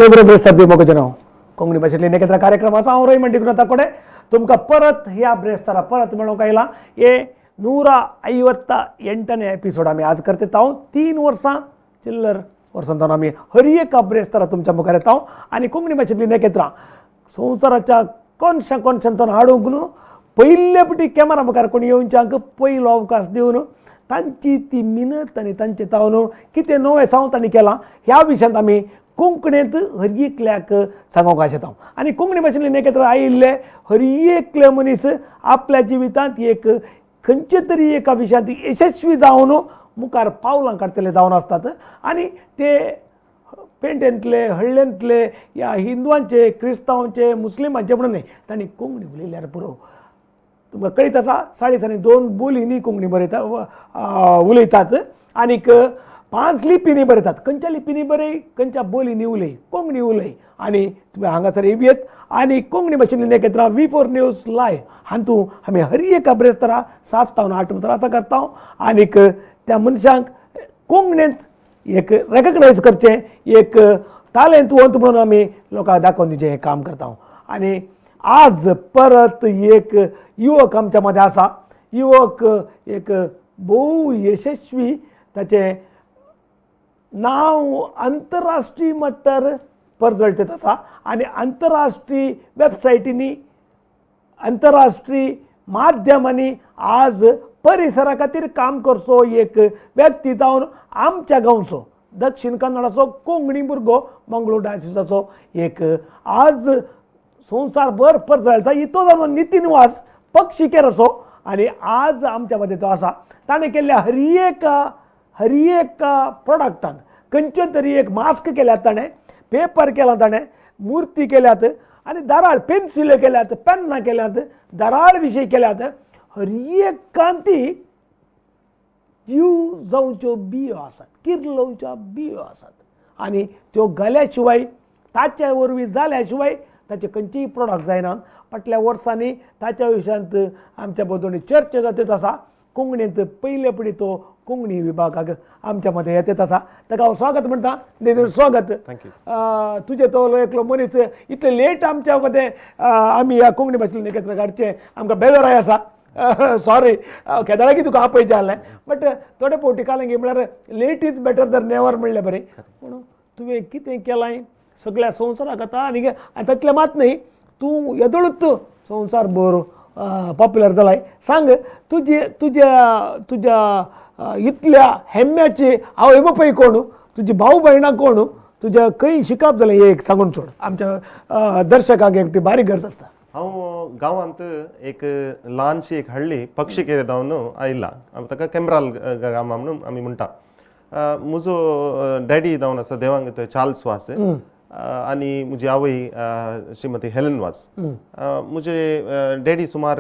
जय गुरु ब्रेस्तार मोग जन कोंकणी भाषेतली नेकेत्रा कार्यक्रमाचा हांव रयमन डिग्रुनाथ कोडे तुमकां परत ह्या ब्रेस्तारा परत मेळोवंक आयला हे 158ने एपिसोड आमी आज करता हांव 3 वर्सां चिल्लर वर्सांतून आमी हर एक ब्रेस्तारा तुमच्या मुखार येता आनी कोंकणी भाषेतली नेकेत्रा संवसाराच्या कोनशांतून हाडूंक न्हू पयले पटी कॅमेरा मुखार कोण येवच्यांक पयलो अवकाश दिवन तांची ती मिनत आनी तांचे तावन कितें नवें सावन तांणी केलां ह्या विशयांत आमी कोंकणींत हर एकल्याक सांगोवंक आशेता आनी कोंकणी भाशेंतले नेकेत्र आयिल्ले हर एकले मनीस आपल्या जिवितांत एक खंयचे तरी एका विशयांत यशस्वी जावन मुखार पावलां काडटले जावन आसतात आनी ते पेंटेंतले हळ्ळेंतले या हिंदुवांचे क्रिस्तांवांचे मुस्लिमांचे म्हणून न्ही तांणी कोंकणी उलयल्यार पुरो तुमकां कळीत आसा 2.5 बोलींनी कोंकणी उलयतात आनीक 5 लिपींनी बरयतात खंयच्या लिपींनी बरय खंयच्या बोलींनी उलय कोंकणी उलय आनी तुमी हांगासर येवयेत आनी कोंकणी भाशेंतली नेकेत्रां V4 न्यूज लायव्ह हातूंत आमी हर एका ब्रेस्तारा 7 ते 8 म्हणसर आसा करता आनीक त्या मनशांक कोंकणींत एक रेकग्नायज करचें एक टॅलेंटवंत म्हणून आमी लोकांक दाखोवन दिवचें हें काम करता आनी आज परत एक युवक आमच्या मध्ये आसा युवक एक भोव यशस्वी ताचें नांव आंतरराष्ट्रीय मट्टार परजळटीत आसा आनी आंतरराष्ट्रीय वेबसायटींनी आंतरराष्ट्रीय माध्यमांनी आज परिसरा खातीर काम करचो एक व्यक्ती जावन आमच्या गांवचो दक्षिण कन्नडाचो कोंकणी भुरगो मंगळूर डायसिसाचो एक आज संवसारभर परजळटा इतो जावन नितीन वास पक्षिकेर असो आनी आज आमच्या मध्ये तो आसा ताणें केल्ल्या हर एक प्रोडक्टान खंयचे तरी एक मास्क केल्यात ताणें पेपर केला ताणें मुर्ती केल्यात आनी दाराळ पेन्सिल्यो केल्यात पेन्नां केल्यात दाराळ विशय केल्यात हर एकान ती जीव जावच्यो बियो आसात किर्लोवच्यो बियो आसात आनी त्यो घाल्या शिवाय ताच्या वरवीं जाल्या शिवाय ताचे खंयचीय प्रोडक्ट जायना फाटल्या वर्सांनी ताच्या विशयांत आमच्या बदोनी चर्चा जातीत आसा कोंकणींत पयले पडी तो कोंकणी विभागाक आमच्या मध्ये येत आसा ताका हांव स्वागत म्हणटा देव स्वागत थँक्यू तुजे तो एकलो मनीस इतले लेट आमच्या मध्ये आमी ह्या कोंकणी भाशेतले नेकेत्र काडचे आमकां बेजाराय आसा सॉरी केदारा की तुका आपयचें जालें बट थोडे फावटी कालंगी म्हळ्यार late is better than never म्हणलें बरें पूण तुवें कितें केलां सगळ्या संवसाराक आतां आनी तातलें मात न्ही तूं येदोळूच संवसारभर पॉप्युलर जालाय सांग तुज्या इतल्या हेम्याची आवय बापूय कोण तुजी भाऊ भयणां कोण तुज्या खंय शिकप जालें हें एक सांगून सोड आमच्या दर्शकांक एक बारीक गरज आसता हांव गांवांत एक ल्हानशी एक हळ्ळी पक्षिकेर जावन आयला ताका कॅम्ब्राल गांव म्हणून आमी म्हणटा म्हजो डॅडी जावन आसा देवांगत चार्ल्स वास आनी म्हजी आवय श्रीमती हेलन वास म्हजे डॅडी सुमार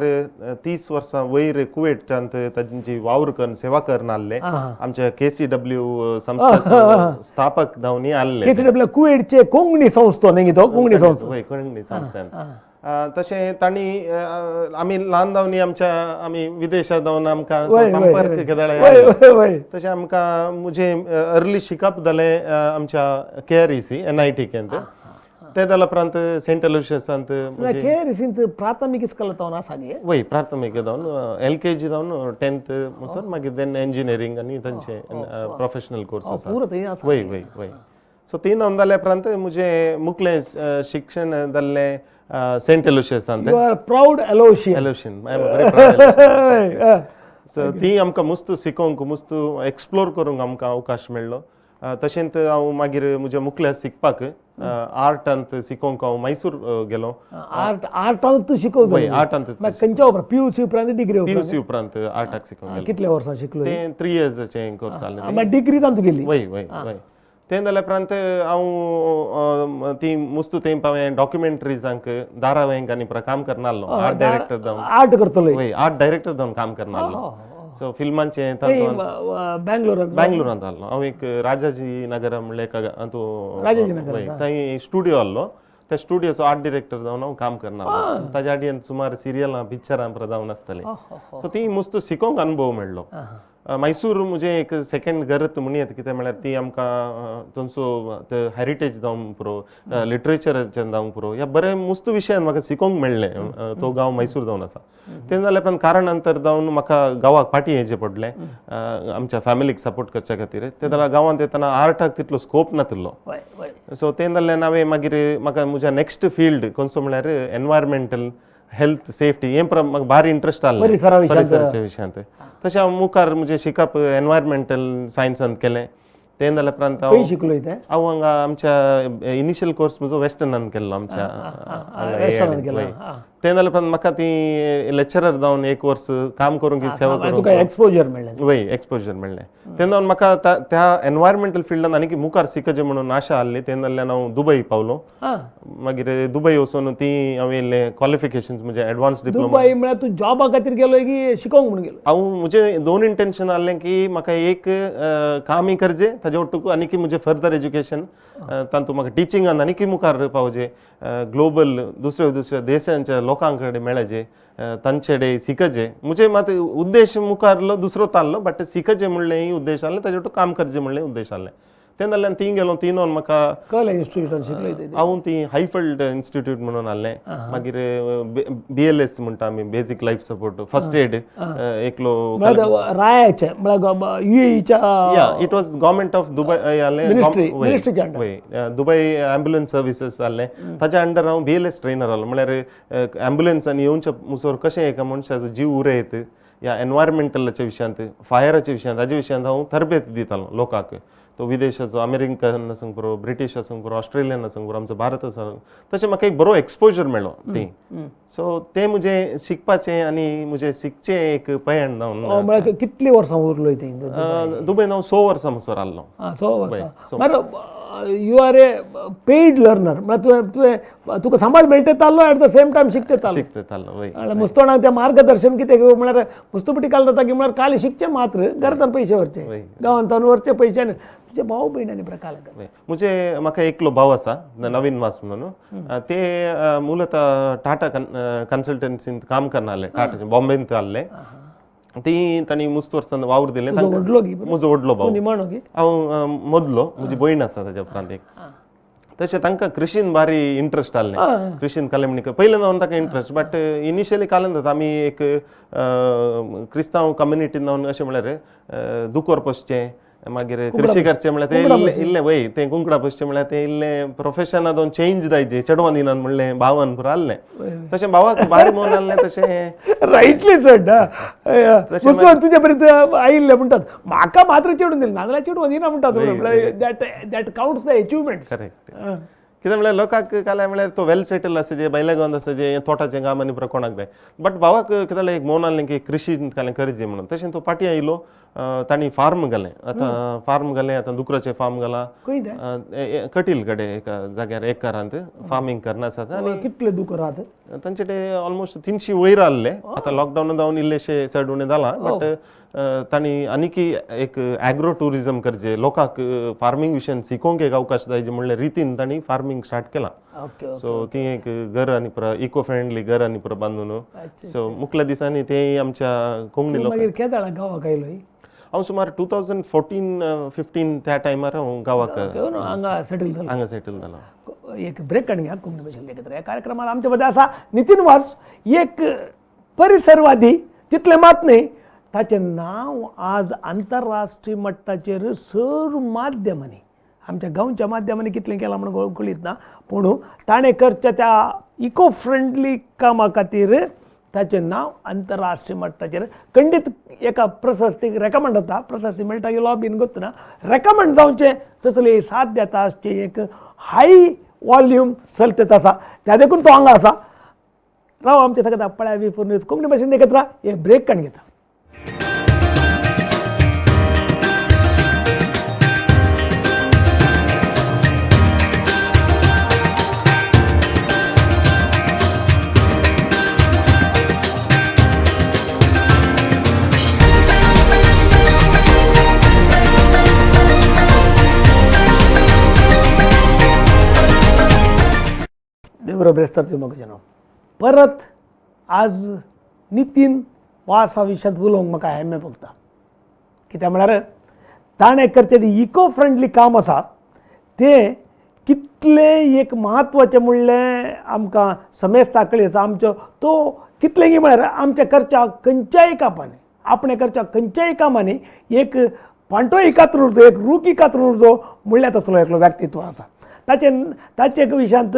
30 वर्सां वयर कुवेटांत तांची वावर करून सेवा करून आसले आमच्या KCW संस्था स्थापक जावन आसले KCW कुवेटचे कोंकणी संस्था न्ही तो कोंकणी संस्था हय कोंकणी संस्थान तशें तांणी आमी ल्हान जावन आमी विदेशांत जावन आमकां संपर्क केदाळे तशें आमकां म्हजें अर्ली शिकप जालें आमच्या KREC NIT केंत ते जाल्या उपरांत सेंट अलोयसियसांत KRECंत प्राथमीक इस्कॉल जावन आसा न्ही वय प्राथमीक जावन LKG जावन 10th म्हणसर मागीर देन इंजिनियरींग आनी तांचे प्रोफेशनल कोर्स वय वय वय सो 3 जावन जाल्या उपरांत म्हजें मुखलें शिक्षण जाल्लें सेंट अलोयसियसांत प्राउड एलोशियन सो ती आमकां मुस्त शिकोवंक मुस्त एक्सप्लोर करूंक आमकां अवकाश मेळ्ळो तशेंच हांव मागीर म्हज्या मुखल्या शिकपाक आर्टांत शिकोवंक हांव मैसूर गेलो आर्टांत शिकोवंक आर्टांत खंयच्या उपरांत PUC उपरांत PUC उपरांत आर्टाक शिकोवंक गेलो कितल्या वर्सां शिकलो ते 3 इयर्साचें कोर्स जालें डिग्री तांतू गेली वय वय वय तें जाल्या उपरांत हांव ती मुस्त तेंप हांवें डॉक्युमेंटरीजांक धारावाहिक आनी काम करना आसलो आर्ट डायरेक्टर जावन आर्ट करतलो वय आर्ट डायरेक्टर जावन काम करना आसलो सो फिल्मांचें बँगलोरांत आसलो हांव एक राजाजी नगर म्हणलें एका हातूंत थंय स्टुडियो आसलो त्या स्टुडियोचो आर्ट डायरेक्टर जावन हांव काम करना आसलो ताच्या आडयेन सुमार सिरियलां पिक्चरां जावन आसतलें सो ती मुस्त शिकोवंक अनुभव मेळ्ळो मैसूर मुझे एक सेकंड घर म्हणून येता कित्याक म्हळ्यार ती आमकां थंयचो हेरिटेज जावं पुरो लिटरेचराच्यान जावं पुरो ह्या बरे मुस्त विशयान म्हाका शिकोवंक मेळ्ळें तो गांव मैसूर जावन आसा तें जाल्यार पण कारणांतर जावन म्हाका गांवाक पाटी येवचें पडलें आमच्या फॅमिलीक सपोर्ट करच्या खातीर ते जाल्यार गांवांत येतना आर्टाक तितलो स्कोप नासलो सो तें जाल्ल्यान हांवें मागीर म्हाका म्हज्या नेक्स्ट फील्ड खंयचो म्हळ्यार एनवायरमेंटल हेल्थ सेफ्टी हे म्हाका भारी इंट्रस्ट आसलो परिसराच्या विशयांत तशें हांव मुखार म्हणजे शिकप एनवायरमेंटल सायन्सांत केलें तें जाल्या उपरांत हांव शिकलो हांव हांगा आमच्या इनिशियल कोर्स म्हजो वेस्टर्नान केल्लो आमच्या तें जाल्या उपरांत म्हाका ती लेक्चरर जावन एक वर्स काम करूंक सेवा करूंक एक्सपोजर मेळ्ळें वय एक्सपोजर मेळ्ळें तें जावन म्हाका त्या एनवायरमेंटल फिल्डान आनी मुखार शिकचें म्हणून आशा आहली तें जाल्ल्यान हांव दुबय पावलो मागीर दुबय वचून ती हांवें इल्लें क्वॉलिफिकेशन्स म्हणजे एडवान्स डिप्लोमा दुबय म्हळ्यार तूं जॉबा खातीर गेलो की शिकोवंक म्हणून गेलो हांव म्हजें दोन इंटेंशन आहलें की म्हाका एक कामय करचें ताजे वट्टूक आनी म्हजें फर्दर एज्युकेशन तातूंत म्हाका टिचिंगान आनी मुखार पावचें ग्लोबल दुसऱ्या देशांच्या लोकां कडेन मेळचें तांचे कडेन शिकचें म्हणजे मात उद्देश मुखारलो दुसरो ताल्लो बट शिकचें म्हणलेंय उद्देश आहलें ताजे वट्टूक काम करचें म्हणलें उद्देश आहलें तें जाल्ल्यान थंय गेलो थंय नोन म्हाका कसलें इन्स्टिट्यूटान शिकलो हांव ती हायफिल्ड इन्स्टिट्यूट म्हणून आहलें मागीर BLS म्हणटा आमी basic life support first aid एकलो रायाचे म्हळ्यार UAEच्या या it was government of Dubai आहलें वय दुबय एम्ब्युलन्स सर्विसेस आहलें ताच्या अंडर हांव BLS ट्रेनर आहलो म्हळ्यार एम्ब्युलन्सान येवच्या मुसोर कशें एका मनशाचो जीव उरयत ह्या एनवायरमेंटलाच्या विशयांत फायराच्या विशयांत हाजे विशयांत हांव तरबेत दितालो लोकांक तो विदेशाचो अमेरिकन आसूंक पुरो ब्रिटीश आसूंक पुरो ऑस्ट्रेलियन आसूंक पुरो आमचो भारत आसा तशें म्हाका एक बरो एक्सपोजर मेळ्ळो ती सो तें म्हजें शिकपाचें आनी म्हजें शिकचें एक पैंगण जावन कितलीं वर्सां उरलो थंय दुबयन हांव 6 वर्सां मुसोर आहलो 6 वर्सां you are a paid learner म्हळ्यार तुका सांबाळ मेळटा एट द सेम टायम शिकता मुस्तोणाक तें मार्गदर्शन कितें म्हळ्यार मुस्तुपिटी काल जाता की म्हळ्यार काल शिकचें मात्र घरांतल्यान पयशे व्हरचे गांवांतल्यान व्हरचे पयशे तुजे भाव भयणांनी प्रकार म्हणजे म्हाका एकलो भाव आसा नवीन वास म्हणून ते मूलतः टाटा कन्सल्टन्सींत काम करनासले टाटाचे बॉम्बेंत आहले ती तांणी मुस्त वर्सान वावर दिलें म्हजो व्हडलो भाव हांव मदलो म्हजी भयण आसा ताच्या उपरांत एक तशें तांकां कृशीन भारी इंट्रस्ट आहलें कृशीन कलेमणी पयलें जावन ताका इंट्रस्ट बट इनिशियली कालन जाता आमी एक क्रिस्तांव कम्युनिटीन जावन अशें म्हळ्यार दुकोर पोसचें मागीर कृषी करचें म्हळ्यार तें इल्लें वय तें कुंकडां पोसचें म्हळ्यार तें इल्लें प्रोफेशनांत जावन चेंज जायचें चेडवान दिनान म्हणलें भावान पुरो आहलें तशें भावाक भारी मोन आहलें तशें रायटली सड तुजे पर्यंत आयिल्लें म्हणटात म्हाका मात्र चेडून दिलें नाजाल्यार चेडवान दिना म्हणटात that counts the achievement correct कित्याक म्हळ्यार लोकांक काल्यार म्हळ्यार तो वेल सेटल आसचे भायल्या गांवांत आसचे तोटाचें काम आनी कोणाक जाय बट भावाक कितें एक मोन आहलें की कृशी कालें करचें म्हणून तशें तो पाटी आयलो तांणी फार्म घालें आतां फार्म घालें आतां दुकराचें फार्म घाला कटील कडेन एका जाग्यार एकरांत फार्मींग करना आसात आनी कितले दुकर आहात तांचे कडेन ऑलमोस्ट 300 वयर आहले आतां लॉकडावन जावन इल्लेशे चड उणें जालां बट तांणी आनीकी एक एग्रो टुरिजम करचें लोकांक फार्मींग विशयान शिकोवंक एक अवकाश जाय म्हणल्यार रितीन तांणी फार्मींग स्टार्ट केलां सो ती एक घर आनी पुरो इको फ्रेंडली घर आनी पुरो बांदून सो मुखल्या दिसांनी ते आमच्या कोंकणी लोक गांवाक आयलो हांव सुमार 2014-15 त्या टायमार हांव गांवाक हांगा सेटल जालो एक ब्रेक काडून घ्या कोंकणी भाशेन एकत्र ह्या कार्यक्रमात आमचे मदें आसा नितीन वास एक परिसरवादी तितले मात न्ही ताचें नांव आज आंतरराष्ट्रीय मट्टाचेर सर माध्यमांनी आमच्या गांवच्या माध्यमांनी कितलें केलां म्हणून कळीत ना पूण ताणें करच्या त्या इको फ्रेंडली कामा खातीर ताचें नांव आंतरराष्ट्रीय मट्टाचेर खंडीत एका प्रशस्तीक रेकमेंड जाता प्रशस्ती मेळटा की लॉबीन गोतना रेकमेंड जावचें तसलें साथ देता आसचें एक हाय वॉल्यूम चलत आसा त्या देखून तो हांगा आसा राव आमचे सगळ्यात पळ्या V4 न्यूज कोंकणी भाशेन एकत्र एक ब्रेक काडून घेता देवरो ब्रेस्तार ते म्हाका जाणा परत आज नितीन वास ह्या विशयांत उलोवंक म्हाका हेमें भोगता कित्याक म्हळ्यार ताणें करचें इको फ्रेंडली काम आसा तें कितले एक म्हत्वाचें म्हणलें आमकां समेस्ता कळी आसा आमच्यो तो कितलेंय म्हळ्यार आमच्या करच्या खंयच्याय कामांनी आपणे करच्या खंयच्याय कामांनी एक फांटोय कातरून उरचो एक रूखय कातरून उरचो म्हणल्यार तसलो एकलो व्यक्तित्व आसा ताचे विशयांत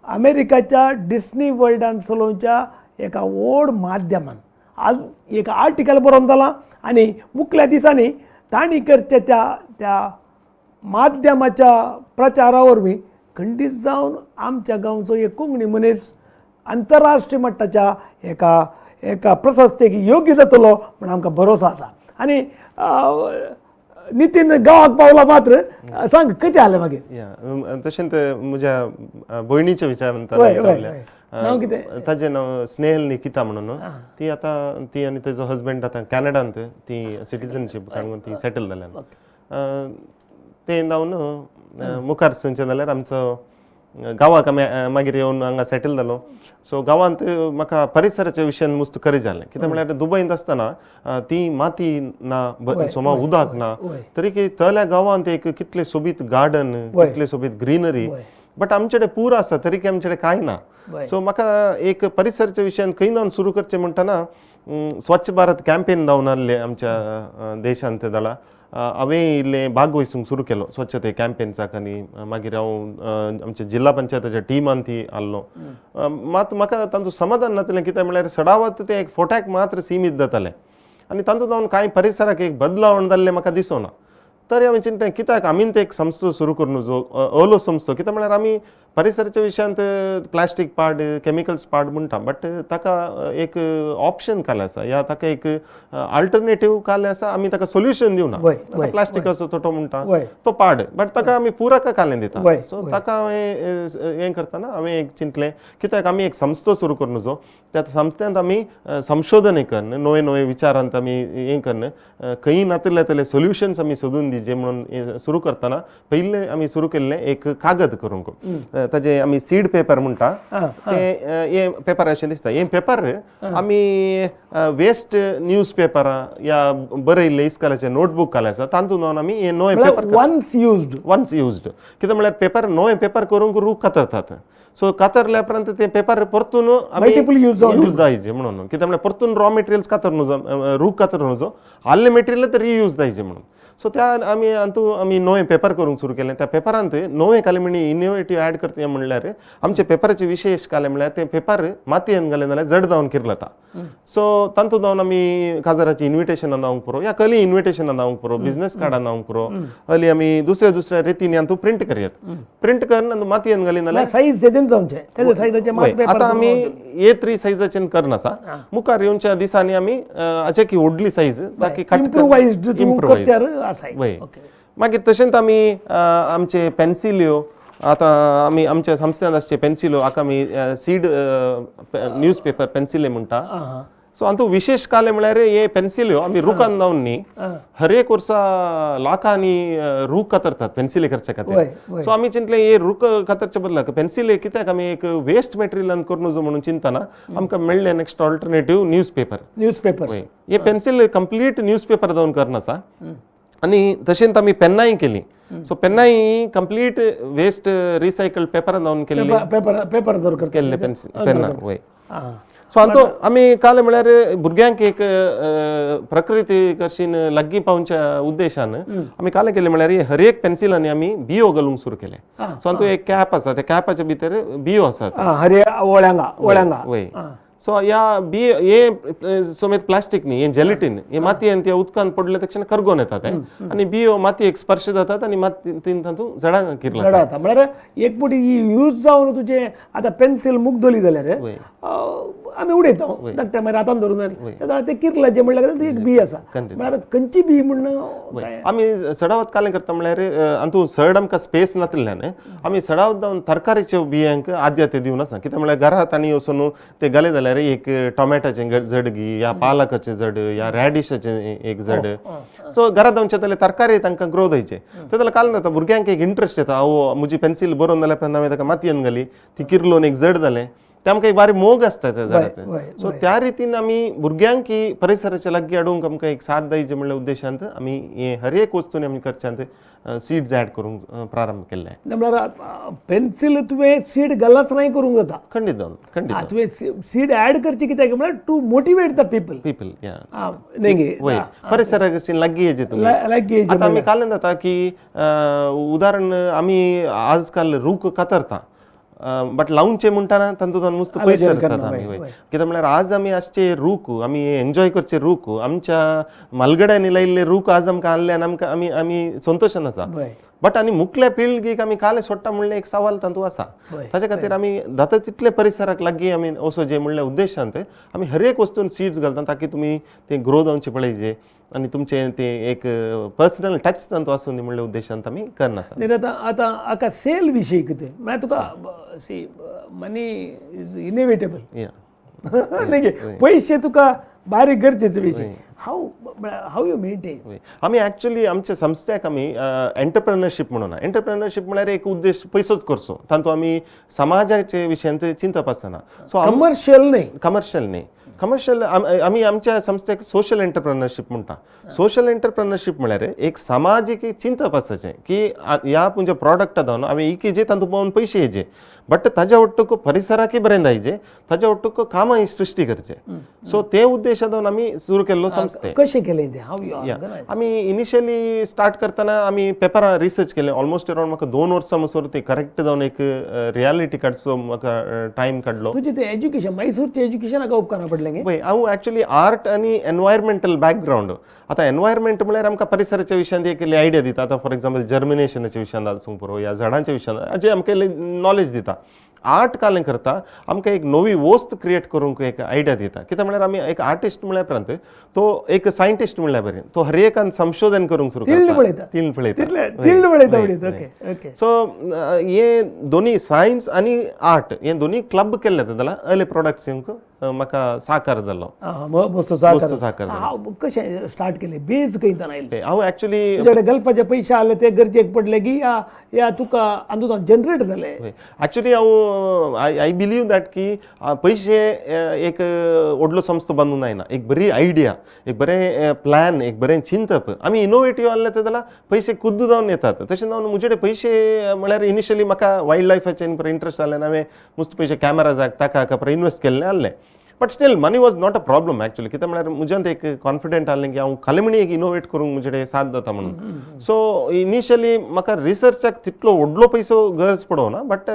अमेरिकाच्या डिस्नी वर्ल्डान चलोवच्या एका व्हड माध्यमान आज एक आर्टिकल बरोवन जालां आनी मुखल्या दिसांनी तांणी करचे त्या माध्यमाच्या प्रचारा वरवीं खंडीत जावन आमच्या गांवचो एक कोंकणी मनीस आंतरराष्ट्रीय मट्टाच्या एका प्रशस्तेक योग्य जातलो म्हण आमकां भरोसा आसा आनी नितीन गांवाक पावला मात्र सांग कशें जालें मागीर तशें ते म्हज्या भयणीच्या विचारान नांव कितें ताजें नांव स्नेहल निकिता म्हणून ती आतां ती आनी तेजो हजबंड आतां कॅनडांत ती सिटीजनशीप काडून ती सेटल जाल्यात ते जावन मुखार थंयचे जाल्यार आमचो गांवाक आमी मागीर येवन हांगा सेटल जालो सो गांवांत म्हाका परिसराच्या विशयान मुस्त खरें जालें कित्याक म्हळ्यार दुबयंत आसतना ती माती ना सोमा उदक ना तरी तल्या गांवांत एक कितले सोबीत गार्डन कितले सोबीत ग्रीनरी बट आमचे कडेन पूर आसा तरी आमचे कडेन कांय ना सो म्हाका एक परिसराच्या विशयान खंय जावन सुरू करचें म्हणटना स्वच्छ भारत कॅम्पेन जावन आसलें आमच्या देशांत दळा हांवें इल्लें भाग वहिसूंक सुरू केलो स्वच्छते कॅम्पेन्साक आनी मागीर हांव आमच्या जिल्ला पंचायताच्या टिमान ती आसलो मात म्हाका तांचो समाधान नातलें कित्याक म्हळ्यार सडावत तें एक फोट्याक मात्र सीमीत जातालें आनी तांचो जावन कांय परिसराक एक बदलावण जाल्लें म्हाका दिसोना तरी हांवें चिंतलें कित्याक आमीन ते एक संस्थो सुरू करून जो ओलो संस्थो कित्याक म्हळ्यार आमी परिसराच्या विशयांत प्लास्टीक पाड केमिकल्स पाड म्हणटा बट ताका एक ऑप्शन काले आसा या ताका एक अल्टरनेटीव काले आसा आमी ताका सोल्युशन दिवना प्लास्टिकाचो तोटो म्हणटा तो पाड बट ताका आमी पुरक कालें दिता सो ताका हांवें हें करतना हांवें एक चिंतलें कित्याक आमी एक संस्थो सुरू करून जो त्या संस्थेंत आमी संशोधन करन नवे नवे विचारांत आमी हें करन खंय नातले सोल्युशन्स आमी सोदून दिजे म्हणून सुरू करतना पयलें आमी सुरू केल्लें एक कागद करूंक ताजे आमी सीड पेपर म्हणटा ते हे पेपर अशें दिसता हे पेपर आमी वेस्ट न्यूज पेपरां या बरयल्ले इस्कालाचे नोटबूक काले आसा तांतून जावन आमी हे नवे पेपर वन्स युज्ड कित्याक म्हळ्यार पेपर नवे पेपर करूंक रूख कातरतात सो कातरल्या उपरांत ते पेपर परतून मल्टिपल यूज जायचे म्हणून कित्याक म्हळ्यार परतून रॉ मटेरियल्स कातर न्हू रूख कातर न्हू आल्ले मटेरियल तर रियूज जायचे म्हणून सो त्या आमी नवे पेपर करूंक सुरू केलें त्या पेपरांत नवे काले म्हणजे इनोवेटीव ऍड करता म्हणल्यार आमचे पेपराचे विशेष काले म्हणल्यार ते पेपर मातयेन घालें जाल्यार जड जावन किरलता सो तांतून जावन आमी काजाराची इन्विटेशनां जावंक पुरो या कली इन्विटेशनां जावंक पुरो बिझनेस कार्डां जावंक पुरो हली आमी दुसऱ्या रितीन तूं प्रिंट करयात प्रिंट करून मातयेन घालीन जाल्यार सायज तेदून जावचे तेजे सायजाचे आतां आमी A3 सायजाचेर करनासा मुखार येवच्या दिसांनी आमी हाचे की व्हडली सायज ताकी इम्प्रोवाइज्ड मागीर तशेंच आमी आमचे पेन्सिल्यो आतां आमी आमच्या संस्थेंत आसचे पेन्सिल्यो हाका आमी सीड न्यूज पेपर पेन्सिले म्हणटा सो हातूंत विशेष काले म्हळ्यार हे पेन्सिल्यो आमी रुखान जावन न्ही हर एक वर्सा लाखांनी रूख कातरतात पेन्सिले करचे खातीर सो आमी चिंतलें हे रूख कातरचे बदलाक पेन्सिले कित्याक आमी एक वेस्ट मटेरियलान करून जो म्हणून चिंतना आमकां मेळ्ळें नेक्स्ट ऑल्टरनेटीव न्यूज पेपर हे पेन्सिल कंप्लीट न्यूज पेपर जावन करनासा आनी तशेंच आमी पेन्नाय केली सो पेन्नाय कंप्लीट वेस्ट रिसायकल्ड पेपर जावन केल्ली पेपर केल्ले पेन्ना वय सो हातूंत आमी काले म्हळ्यार भुरग्यांक एक प्रकृती कडच्यान लागीं पावच्या उद्देशान आमी काले केले म्हळ्यार हर एक पेन्सिलांनी आमी बियो घालूंक सुरू केले सो हातूंत एक कॅप आसा त्या कॅपाच्या भितर बियो आसात वय सो ह्या बियो हे समेत प्लास्टीक न्ही हे जेलिटीन हे मातयेन त्या उदकान पडले तक्षण करगोन येतात आनी बियो मातयेक स्पर्श जातात आनी मातयेन तातूंत झाडां किरतात म्हळ्यार एक पुटी यूज जावन तुजें आतां पेन्सिल मुगदली जाल्यार आमी उडयता धाकट्या मागीर हातान धरून ते किरलाचे म्हणल्यार ती एक बी आसा म्हळ्यार खंयची बी म्हणून आमी सडावत कालें करता म्हळ्यार हातूंत चड आमकां स्पेस नासल्यान आमी सडावत जावन तरकारीच्यो बियांक आद्यते दिवन आसा कित्याक म्हळ्यार घरांत आनी वचून ते घाले जाल्यार एक टोमॅटाचे जड घी या पालकाचे जड या रॅडिशाचे एक जड सो घरांत जावचे जाल्यार तरकारी तांकां ग्रो जायचे ते जाल्यार काल जाता भुरग्यांक एक इंट्रस्ट येता म्हजी पेन्सील बरोवन जाल्या उपरांत हांवें ताका मातयेन घाली ती किरलोन एक जड जालें ते आमकां एक बारी मोग आसता त्या वय, झाडाचे सो त्या रितीन आमी भुरग्यांक की परिसराच्या लागीं हाडूंक आमकां एक साथ दायचे म्हणल्या उद्देशांत आमी हे हर एक वस्तून आमी करच्यांत सीड्स ऍड करूंक प्रारंभ केल्ले म्हळ्यार पेन्सिल तुवें सीड घालच नाही करूंक जाता खंडीत जावन खंडीत तुवें सीड ऍड करची कित्याक म्हळ्यार to motivate the people people या नेगे वय परिसराक लागीं येजे तुमी लायक आता आमी कालन जाता की उदाहरण आमी आजकाल रूख कातरता बट लावचे म्हणटाना तातूंत मस्त पयस आसात आमी वय कित्याक म्हळ्यार आज आमी आजचे रूख आमी एन्जॉय करचे रूख आमच्या मालगड्यांनी लायिल्ले रूख आज आमकां आणल्यान आमकां आमी आमी संतोशान आसा बट आनी मुखल्या पिळगेक आमी काले सोडटा म्हणले एक सवाल तातूंत आसा ताचे खातीर आमी जाता तितले परिसराक लागीं आमी असो जे म्हणल्या उद्देशांत आमी हर एक वस्तून सीड्स घालता ताकी तुमी ते ग्रो जावचे पळयचे आणि तुमचे ते एक पर्सनल टच तांतू आसूं दी म्हणल्या उद्देशांत आमी करना आसा नाही आता आका सेल विशयी कितें म्हळ्यार तुका सी मनी इज इनएविटेबल नाही पैसे तुका बारीक गरजेचे विशय हाऊ यू मेंटेन आमी एक्चुअली आमच्या संस्थेक आमी एंटरप्रेन्योरशिप म्हणून एंटरप्रेन्योरशिप म्हळ्यार एक उद्देश पयसोच करचो तांतू आमी समाजाचे विशयांत चिंतप आसना सो कमर्शियल न्ही कमर्शियल आमी आमच्या संस्थेक सोशल एंटरप्रेन्योरशिप म्हणटा सोशल एंटरप्रेन्योरशिप म्हळ्यार एक सामाजीक चिंतप आसाचें की ह्या म्हणजे प्रॉडक्टा जावन हांवें इकेजे तांतू पावून पयशे येजे बट ताज्या वट्टूक परिसराकय बरें जायचे ताज्या वट्टूक कामां सृश्टी करचे सो ते उद्देशा जावन आमी सुरू केल्लो संस्थे कशें केलें तें हाऊ आमी इनिशियली स्टार्ट करतना आमी पेपरां रिसर्च केलें ऑलमोस्ट अरावंड म्हाका 2 वर्सां मसोर ते करेक्ट जावन एक रियालिटी काडचो म्हाका टायम काडलो तुजें तें एज्युकेशन मैसूरचें एज्युकेशन हाका उपकारना पडलें पळय हांव एक्चुअली आर्ट आनी एनवायरमेंटल बॅकग्रावंड आतां एनवायरमेंट म्हळ्यार आमकां परिसराच्या विशयांत एक आयडिया दिता आतां फॉर एक्झाम्पल जर्मिनेशनाच्या विशयांत आसूं पुरो ह्या झाडांच्या विशयांत जे आमकां नॉलेज दिता आर्ट कालें करता आमकां एक नवी वस्त क्रिएट करूंक एक आयडिया दिता कित्याक म्हळ्यार आमी एक आर्टिस्ट म्हळ्यार उपरांत तो एक सायंटिस्ट म्हळ्यार बरें तो हर एकान संशोधन करूंक सुरू करता सो हे दोनी सायन्स आनी आर्ट हे दोनी क्लब केल्ले जाल्यार अर्ली प्रोडक्ट्स म्हाका साकार जालो साकार कशें स्टार्ट केलें बेज खंयच्यान आयलें हांव एक्चुअली तुजे कडेन गल्पाचे पयशे आसले ते गरजेक पडले की या तुका हातूंत जनरेट जाले एक्चुअली हांव आय बिलीव दॅट की पयशे एक व्हडलो संस्था बांदून जायना एक बरी आयडिया एक बरें प्लॅन एक बरें चिंतप आमी इनोवेटीव आसले ते जाल्यार पयशे खुद्द जावन येतात तशें जावन म्हजे कडेन पयशे म्हळ्यार इनिशियली म्हाका वायल्ड लायफाचें इंट्रस्ट जालें हांवें मस्त पयशे कॅमेराजाक ताका इन्वेस्ट केल्ले आहले but still money was not a problem actually कित्याक म्हळ्यार म्हज्यान एक कॉन्फिडंट आहलें की हांव खाली म्हणून एक इनोवेट करूंक म्हजे कडेन साथ जाता म्हणून सो इनिशियली म्हाका रिसर्चाक तितलो व्हडलो पयसो गरज पडोना but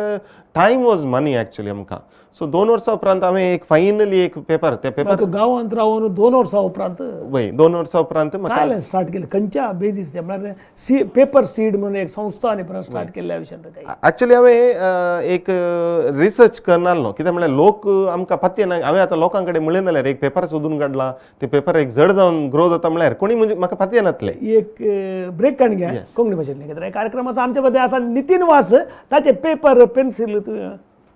time was money actually आमकां सो 2 वर्सां उपरांत हांवें एक फायनली एक पेपर ते पेपर गांवांत रावन 2 वर्सां उपरांत वय 2 वर्सां उपरांत म्हाका स्टार्ट केलें खंयच्या बेजीसचेर म्हळ्यार पेपर सीड म्हणून एक संस्था आनी परत स्टार्ट केल्ल्या विशयान एक्चुअली हांवें एक रिसर्च करनासलो कित्याक म्हळ्यार लोक आमकां पत्ते ना हांवें आतां लोकां कडेन म्हणलें जाल्यार एक पेपर सोदून काडला ते पेपर एक जड जावन ग्रो जाता म्हळ्यार कोणी म्हणजे म्हाका पत्ते नासले एक ब्रेक काडून घ्या कोंकणी भाशेंतले कार्यक्रमाचो आमच्या मदें आसा नितीन वास ताचे पेपर पेन्सिल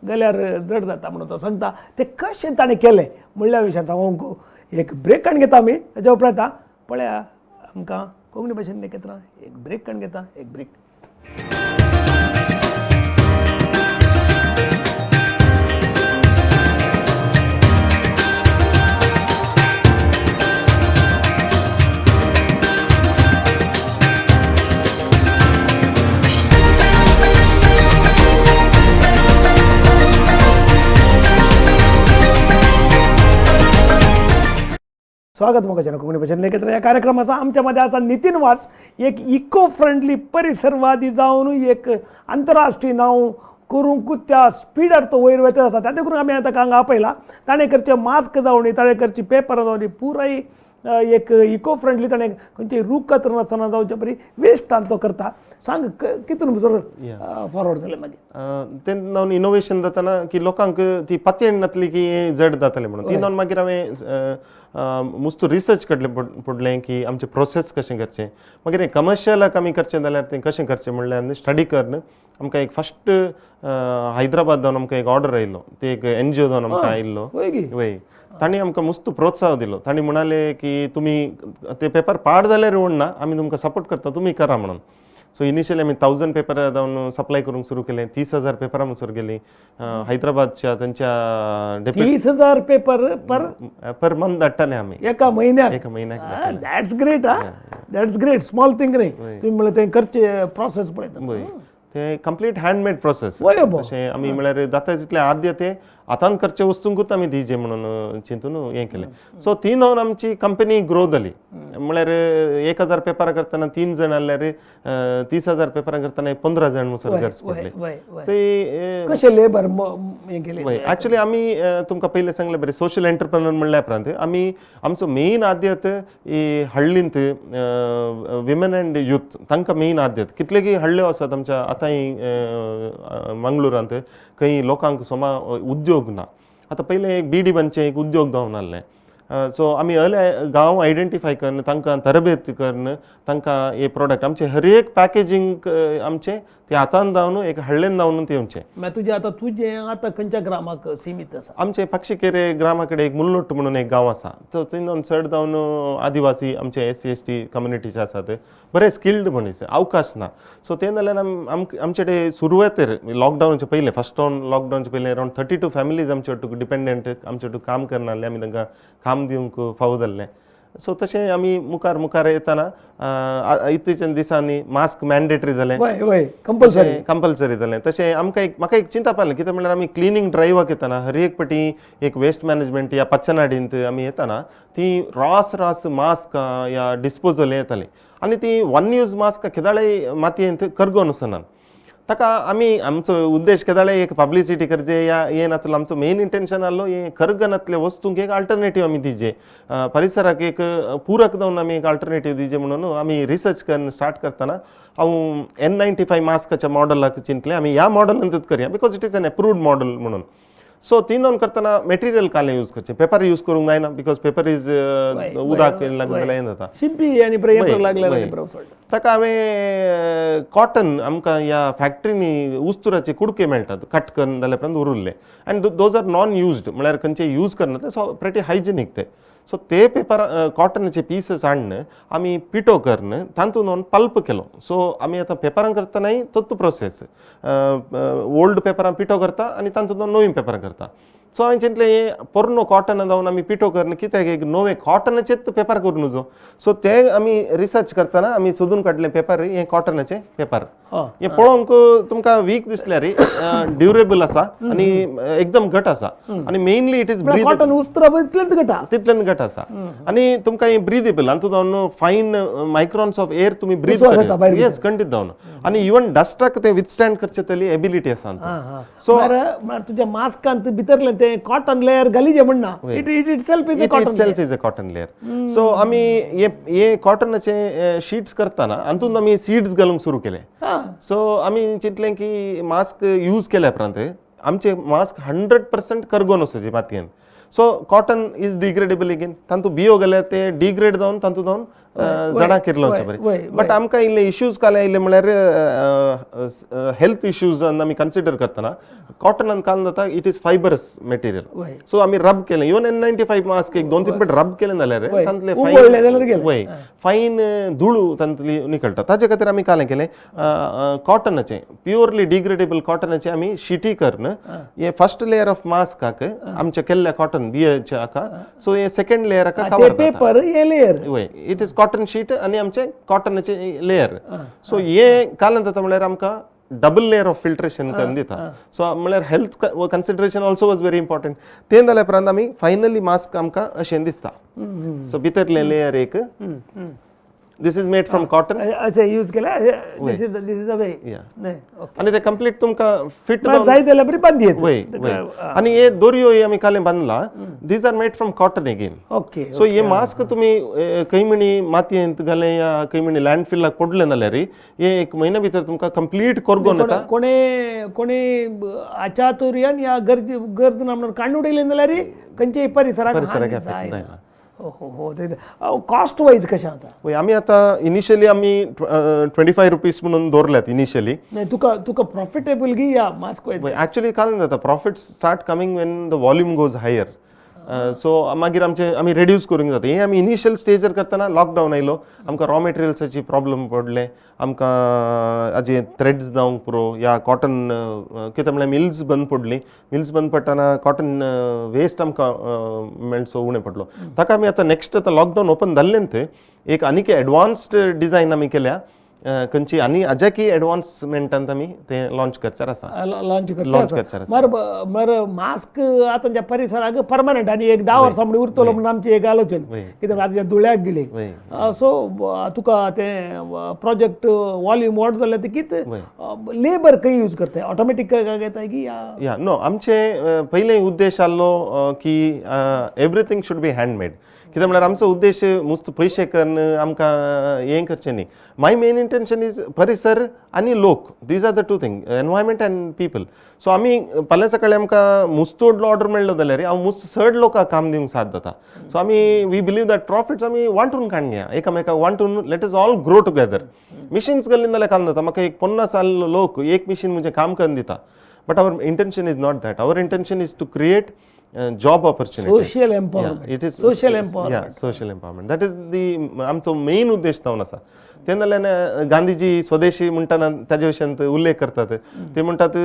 गेल्यार जड जाता म्हणून तो सांगता ते कशें ताणें केलें म्हणल्या विशयान सांगूंक एक ब्रेक काडून घेता आमी ताच्या उपरांत पळया आमकां कोंकणी भाशेंतले केत्रां एक ब्रेक काडून घेता एक ब्रेक स्वागत मोगाचें कोंकणी भाशेंतले एकत्र ह्या कार्यक्रमाचा आमच्या मध्ये आसा नितीन वास एक इको फ्रेंडली परिसरवादी जावन एक आंतरराष्ट्रीय नांव करूंक त्या स्पिडार तो वयर वयत आसा त्या करून आमी आतां हांगा आपयला ताणें करचे मास्क जावं ताणें करची पेपर जावं पुराय एक इको फ्रेंडली ताणें खंयची रूख कतरनासतना जावचे बरी वेस्टान तो करता सांग कितून भितर फॉरवर्ड जालें मागीर ते जावन इनोवेशन जाताना की लोकांक ती पत्येन नासली की जड जातलें म्हणून ती जावन मागीर हांवें मुस्त रिसर्च काडलें पडलें की आमचें प्रोसेस कशें करचें मागीर हें कमर्शियलाक आमी करचें जाल्यार तें कशें करचें म्हणल्यार स्टडी करन आमकां एक फस्ट हैदराबाद जावन आमकां एक ऑर्डर आयिल्लो ते एक NGO जावन आमकां आयिल्लो वय तांणी आमकां मस्त प्रोत्साह दिलो तांणी म्हणाले की तुमी ते पेपर पाड जाल्यार ना आमी तुमकां सपोर्ट करता तुमी करा म्हणून सो इनिशियली आम्ही 1000 पेपर जाऊन सप्लाय करूंक सुरू केले. 30,000 पेपरां म्हणसर गेली. हैदराबादच्या त्यांच्या डेप्युटी 30,000 पेपर पर मंथ धाडटाले आम्ही एका महिन्यात. एका महिन्याक that's great. That's great. Small thing रे. तुम्ही म्हणले ते करचे प्रोसेस पळयता. ते कंप्लीट हँडमेड प्रोसेस. वय बो. तशें आमी म्हळ्यार जाता तितले आद्य ते आतां करचे वस्तूंकूच आमी दिवचे म्हणून चिंतून हें केलें. सो ती नोवन आमची कंपनी ग्रो जाली. म्हळ्यार 1000 पेपरां करतना 3 जण आसल्यार 30,000 पेपरां करतना 15 जण मुसर गरज पडले. ते कशे लेबर हे केले. एक्चुअली आमी तुमकां पयलें सांगलें बरें सोशल एंटरप्रेन्योर म्हणल्या उपरांत आमी आमचो मेन आद्यत ही हळ्ळींत विमेन अँड यूथ तांकां मेन आद्यत. कितलेकी हळ्ळ्यो आसात आमच्या आतांय मंगळुरांत खंय लोकांक सोमा उद्योग ना. आतां पयलें एक बीडी बंचे एक उद्योग जावन आसलें. सो आमी गांव आयडेंटिफाय करन तांकां तरबेत करन तांकां हे प्रोडक्ट आमचे हर एक पॅकेजींग आमचे ते हातान जावन एक हळ्ळेन जावन ते येवचे. तुझे आतां खंयच्या ग्रामाक सीमित आसा. आमचे पक्षीकेरे ग्रामा कडेन एक मुल्लोट म्हणून एक गांव आसा. तो थंय चड जावन आदिवासी आमचे SC ST कम्युनिटीचे आसात. बरे स्किल्ड मनीस अवकाश ना. सो ते जाल्यार आमचे कडेन सुरवातेर लॉकडावनाचे पयले फर्स्ट लॉकडावनाचे पयले अरावंड 32 फॅमिलीज आमचे डिपेंडंट आमचे काम करनासले. आमी तांकां काम दिवंक फावो जाल्लें. सो तशें आमी मुखार मुखार येताना इत्तीच्या दिसांनी मास्क मॅन्डेटरी जालें. कंपल्सरी जालें. तशें आमकां म्हाका एक चिंता पडलें कित्याक म्हळ्यार आमी क्लिनींग ड्रायवाक येताना हर एक पाटी एक वेस्ट मॅनेजमेंट या पच्चनाडींत आमी येताना ती रास मास्क या डिस्पोजल येताली आनी ती वन यूज मास्क केदाळे मातयेंत करगो नसनात. ताका आमी आमचो उद्देश केदाळे एक पब्लिसिटी करचे या हें नासलो. आमचो मेन इंटेंशन आसलो हे कर्ग नासले वस्तूंक एक अल्टरनेटीव आमी दिवचे. परिसराक एक पूरक जावन आमी एक अल्टरनेटीव दिवचे म्हणून आमी रिसर्च करन स्टार्ट करतना हांव N95 मास्काच्या मॉडलाक चिंतलें आमी ह्या मॉडलांतूच करया because it is an approved model म्हणून. सो ती नोंद करतना मटेरियल कालें यूज करचें. पेपर यूज करूंक जायना बिकॉज पेपर इज उदक लागून जाल्यार हें जाता. ताका हांवें कॉटन आमकां ह्या फॅक्टरीनी उस्तुराचे कुडके मेळटात कट करून जाल्या उपरांत उरले आनी दोज आर नॉन युज्ड म्हळ्यार खंयचे यूज करना सो प्रेटी हायजिनीक ते. सो ते पेपर कॉटनाचे पीसीस हाडून आमी पिठो करून तातूंत पल्प केलो. सो आमी आतां पेपरां करतनाय तोच प्रोसेस. ओल्ड पेपरां पिठो करता आनी तातूंत नवीन पेपरां करता. सो हांवें चिंतलें हें पोरनो कॉटन जावन आमी पिठो करून कित्याक एक नवे कॉटनाचेच पेपर करून नजो. सो ते आमी रिसर्च करतना आमी सोदून काडलें पेपर हे कॉटनाचे पेपर. हे पळोवंक तुमकां वीक दिसल्यार ड्युरेबल आसा आनी एकदम घट आसा आनी मेनली इट इज तितल्यान घट आसा आनी तुमकां हे ब्रिदेबल हातूंत जावन फायन मायक्रॉन्स ऑफ एअर तुमी ब्रीद येस खंडीत जावन आनी इवन डस्टाक ते विथस्टँड करचे तरी एबिलिटी आसा. सो तुज्या मास्कांत भितरले ते कॉटन लेयर घालीचे म्हणना it itself is a cotton layer. So आमी हे कॉटनाचे शीट्स करतना हातूंत आमी सीड्स घालूंक सुरू केले. सो आमी चिंतलें की मास्क यूज केल्या उपरांत आमचे मास्क 100% करगो नसोचे मातयेन. So cotton is degradable again तातूंत बियो घाल्यार ते डिग्रेड जावन तातूंत जावन झाडां किरलोवचे बरें. बट आमकां इल्ले इश्यूज काले इल्ले म्हळ्यार हेल्थ इश्यूज आमी कन्सिडर करतना कॉटनान काल जाता it is fibrous material. So आमी रब केलें इवन N95 मास्क एक 2-3 फावट रब केलें जाल्यार तांतले फायन धूळ तांतली निकळटा. ताचे खातीर आमी कालें केलें कॉटनाचें प्युअरली डिग्रेडेबल कॉटनाचें आमी शिटी करून हे फर्स्ट लेयर ऑफ मास्काक आमचे केल्ल्या कॉटन बियाच्या हाका सो हे सेकंड लेयराक कवर पेपर हे लेयर वय इट इज कॉटन शीट आनी आमचे कॉटनाचे लेयर. सो हे कालन जाता म्हळ्यार आमकां डबल लेयर ऑफ फिल्ट्रेशन करून दिता. सो म्हळ्यार health consideration also was very important. ते जाल्या उपरांत आमी फायनली मास्क आमकां अशें दिसता. सो भितरले लेयर एक this is made from cotton. अच्छा यूज केला. this is a way. आणि ते कंप्लीट तुमका फिट जाय जाल्यार बरी बांदी येत. आणि हे दोरयो आमी काले बांधला these are made from cotton again. Okay. So हे मास्क तुम्ही काही म्हणी मातयेंत घाले या काही म्हणी लँडफिलाक पडले जाल्यार हे एक महिना भितर तुमका कंप्लीट करगोन येता. कोणे अचातुर्यान या गरज ना म्हणून काडून उडयले जाल्यार खंयचे परिसराक जायना. कॉस्ट वायज कशें आतां आमी आतां इनिशियली आमी 25 रुपीज म्हणून दवरल्यात इनिशियली. तुका प्रॉफिटेबल गी या मास्क वायज एक्चुअली काय जाता profit start coming when the volume goes higher. So मागीर आमी रेड्यूस करूंक जाता हें आमी इनिशियल स्टेजर करतना लॉकडावन आयलो आमकां रॉ मटेरियल्साची प्रॉब्लम पडले आमकां हाजे थ्रेड्स जावंक पुरो या कॉटन कितें म्हळ्यार मिल्स बंद पडली मिल्स बंद पडटना कॉटन वेस्ट आमकां मेळचो उणें पडलो ताका आमी आतां नेक्स्ट आतां लॉकडावन ओपन जाल्लें थंय एक आनीक एडवान्स्ड डिझायन आमी केल्या खंयची आनी हाज्याकी एडवान्समेंटांत आमी तें लॉन्च करचार आसा लॉन्च लॉन्च करचार आसा मर मास्क आतांच्या परिसराक परमनंट आनी एक 10 वर्सां म्हणून उरतलो म्हणून आमची एक आलोचन कित्याक आतां दुळ्याक गेली सो तुका तें प्रोजेक्ट वॉल्यूम वॉट जालें ते कितें लेबर खंय यूज करता ऑटोमॅटीक घेताय की या नो आमचे पयले उद्देश आसलो की एवरीथींग शूड बी हँडमेड कित्याक म्हळ्यार आमचो उद्देश मुस्त पयशे करून आमकां हें करचें न्ही माय मेन इंटेंशन इज परिसर आनी लोक these are the two thing environment and people so आमी फाल्यां सकाळीं आमकां मुस्त व्हडलो ऑर्डर मेळ्ळो जाल्यार हांव मुस्त चड लोकांक काम दिवंक साथ जाता सो आमी वी बिलीव दॅट प्रॉफिट्स आमी वांटून काडया एकामेकाक वांटून let us all grow together machines घालीन जाल्यार काम जाता म्हाका एक 50 लोक एक मिशीन म्हणजे काम करून दिता but our intention is not that our intention is to create job opportunities social empowerment it is social empowerment yeah social empowerment that is the आमचो मेन उद्देश जावन आसा ते नाल्यार गांधीजी स्वदेशी म्हणटाना ताजे विशयान उल्लेख करतात ते म्हणटात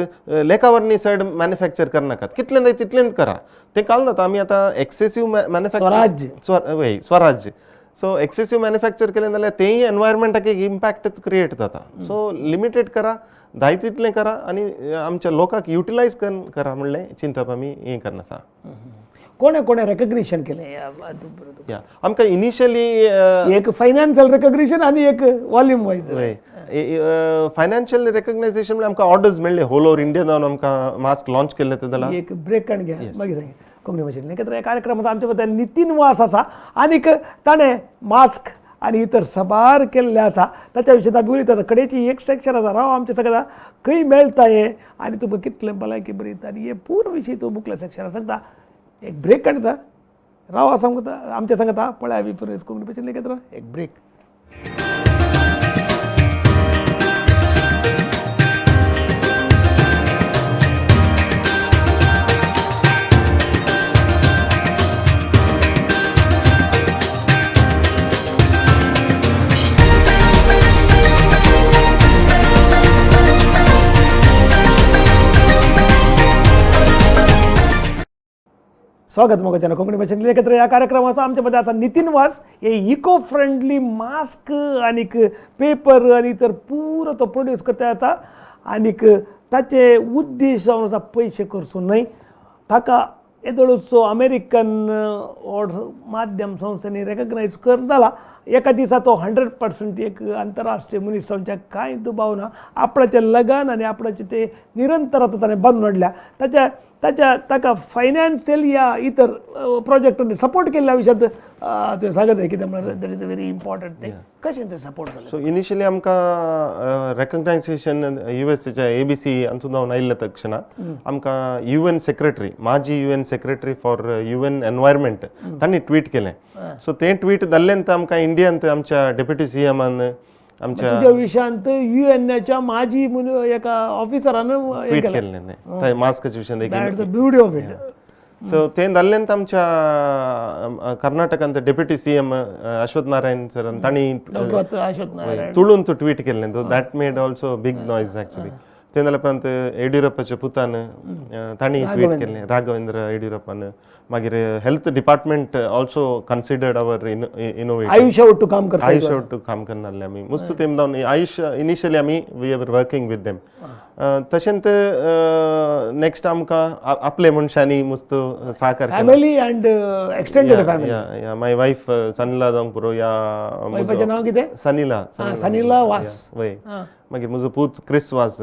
लेखावरणी चड मॅन्युफॅक्चर करनाकात कितलें जाय तितलेंच करा ते काल जाता आमी आतां एक्सेसिव्ह मॅन्युफॅक्चर स्वराज्य सो एक्सेसिव्ह मॅन्युफॅक्चर केलें जाल्यार तेंय एनवायरमेंटाक एक इम्पॅक्ट क्रिएट जाता सो लिमिटेड करा जाय तितलें करा आनी आमच्या लोकांक युटिलायज करा म्हणलें चिंतप आमी हें करनासा कोणे कोणे रेकग्निशन केलें या आमकां इनिशियली एक फायनान्शियल रेकग्निशन आनी एक वॉल्यूम वायज फायनान्शियल रेकग्नायझेशन म्हणल्यार आमकां ऑर्डर्स मेळ्ळे होल ओव्हर इंडिया जावन आमकां मास्क लॉन्च केल्ले ते जाल्यार एक ब्रेक काण घ्या मागीर सांग कोंकणी भाशेंतल्यान कित्याक कार्यक्रमांत आमच्या बद्दल नितीन वास आसा आनीक ताणें मास्क आनी इतर साबार केल्ले आसा ताच्या विशीं आमी उलयता कडेची एक सेक्शन आसा राव आमचे सगळ्या खंय मेळटा हें आनी तुका कितलें भलायकी बरी आनी हे पूर्ण विशीं तूं मुखल्या सेक्शनाक सांगता एक ब्रेक काडटा राव सांगता आमच्या सांगता पळय विफरेस कोंकणी भाशेंतले केत्र एक ब्रेक स्वागत मोगाच्या कोंकणी भाशेंतले एकत्र ह्या कार्यक्रमाचो आमच्या मदीं आसा नितीन वास हे इको फ्रेंडली मास्क आनीक पेपर आनी तर पुरो तो प्रोड्यूस करता आसा आनीक ताचे उद्देश जावन आसा पयशे करचो न्हय ताका येदोळसो अमेरिकन माध्यम संस्थेनी रेकग्नायज कर जाला एका दिसा तो 100% एक आंतरराष्ट्रीय मनीस संख्याक कांय दुबाव ना आपणाचें लगन आनी आपणाचें ते निरंतर आतां ताणें बांदून हाडल्या ताका फायनान्शियल या इतर प्रोजेक्टांनी सपोर्ट केल्ल्या विशयांत तुवें सांगत जाय कित्याक म्हळ्यार that is a very important thing कशें तें सपोर्ट जालें सो इनिशियली आमकां रेकग्नायझेशन युएसएच्या एबीसी हातूंत जावन आयिल्ल्या तक्षणा आमकां UN सेक्रेटरी माजी UN secretary for UN environment तांणी ट्वीट केलें सो तें ट्वीट जाल्ल्यान आमकां इंडियांत आमच्या डेप्युटी सीएमान आमच्या तुज्या विशयांत युएनच्या माजी एका ऑफिसरान ट्वीट केल्लें मास्काच्या विशयान that's the beauty of it so तें जाल्ल्यान आमच्या कर्नाटकांत deputy CM Ashwath Narayan sir तांणी तुळून तो ट्वीट केल्लें so that made also big noise actually ते जाल्या उपरांत येडियुरप्पाचे पुतान तांणी ट्वीट केल्लें राघवेंद्र येडियुरप्पान मागीर हेल्थ डिपार्टमेंट ऑल्सो कन्सिडर्ड आवर इनोवेशन आयुष्य टू काम करता आयुष्य टू काम करनासले आमी मस्त तेम जावन आयुष्य इनिशियली आमी we are working with them तशेंच नेक्स्ट आमकां आपले मनशांनी मस्त सहकार family and extended family my wife Sanila जावंक पुरो या वायफाचें नांव कितें सनिला वास वय मागीर म्हजो पूत क्रिस वास